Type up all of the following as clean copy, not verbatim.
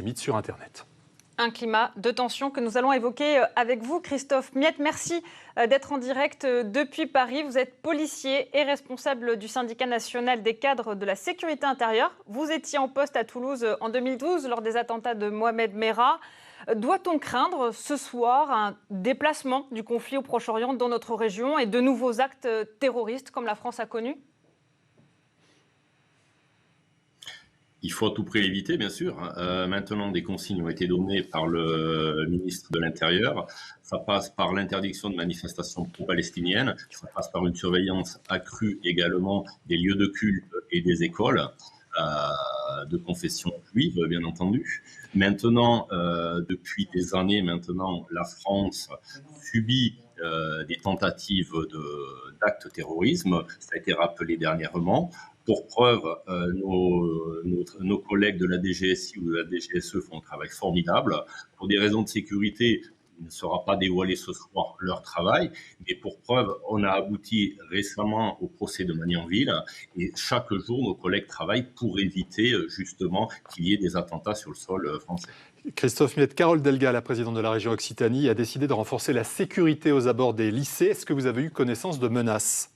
mythes sur Internet. Un climat de tension que nous allons évoquer avec vous, Christophe Miette. Merci d'être en direct depuis Paris. Vous êtes policier et responsable du syndicat national des cadres de la sécurité intérieure. Vous étiez en poste à Toulouse en 2012 lors des attentats de Mohamed Merah. Doit-on craindre ce soir un déplacement du conflit au Proche-Orient dans notre région et de nouveaux actes terroristes comme la France a connu ? Il faut à tout prix l'éviter, bien sûr. Maintenant, des consignes ont été données par le ministre de l'Intérieur. Ça passe par l'interdiction de manifestations pro-palestiniennes. Ça passe par une surveillance accrue également des lieux de culte et des écoles de confession juive, bien entendu. Maintenant, depuis des années maintenant, la France subit des tentatives d'actes terrorisme. Ça a été rappelé dernièrement. Pour preuve, nos collègues de la DGSI ou de la DGSE font un travail formidable. Pour des raisons de sécurité, il ne sera pas dévoilé ce soir leur travail, mais pour preuve, on a abouti récemment au procès de Magnanville et chaque jour, nos collègues travaillent pour éviter justement qu'il y ait des attentats sur le sol français. Christophe Miette, Carole Delga, la présidente de la région Occitanie, a décidé de renforcer la sécurité aux abords des lycées. Est-ce que vous avez eu connaissance de menaces ?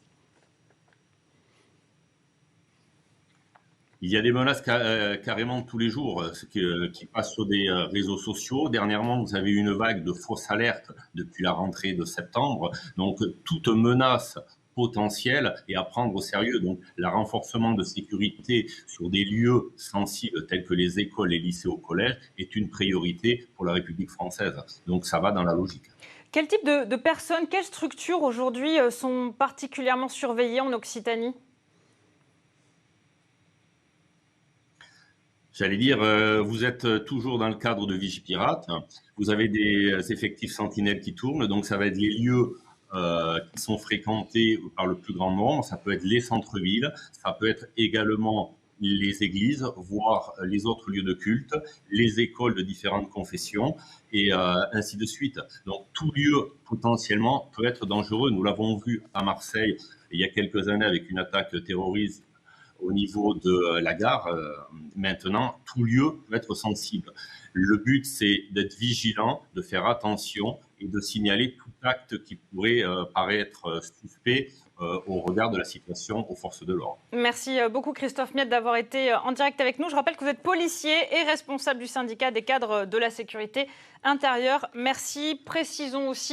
Il y a des menaces carrément tous les jours qui passent sur des réseaux sociaux. Dernièrement, vous avez eu une vague de fausses alertes depuis la rentrée de septembre. Donc, toute menace potentielle est à prendre au sérieux. Donc, le renforcement de sécurité sur des lieux sensibles tels que les écoles, les lycées ou collèges est une priorité pour la République française. Donc, ça va dans la logique. Quel type de personnes, quelles structures aujourd'hui sont particulièrement surveillées en Occitanie ? J'allais dire, vous êtes toujours dans le cadre de Vigipirate. Vous avez des effectifs sentinelles qui tournent, donc ça va être les lieux qui sont fréquentés par le plus grand nombre. Ça peut être les centres-villes, ça peut être également les églises, voire les autres lieux de culte, les écoles de différentes confessions, et ainsi de suite. Donc tout lieu potentiellement peut être dangereux. Nous l'avons vu à Marseille il y a quelques années avec une attaque terroriste au niveau de la gare. Maintenant, tout lieu peut être sensible. Le but, c'est d'être vigilant, de faire attention et de signaler tout acte qui pourrait paraître suspect au regard de la situation aux forces de l'ordre. Merci beaucoup Christophe Miette d'avoir été en direct avec nous. Je rappelle que vous êtes policier et responsable du syndicat des cadres de la sécurité intérieure. Merci. Précisons aussi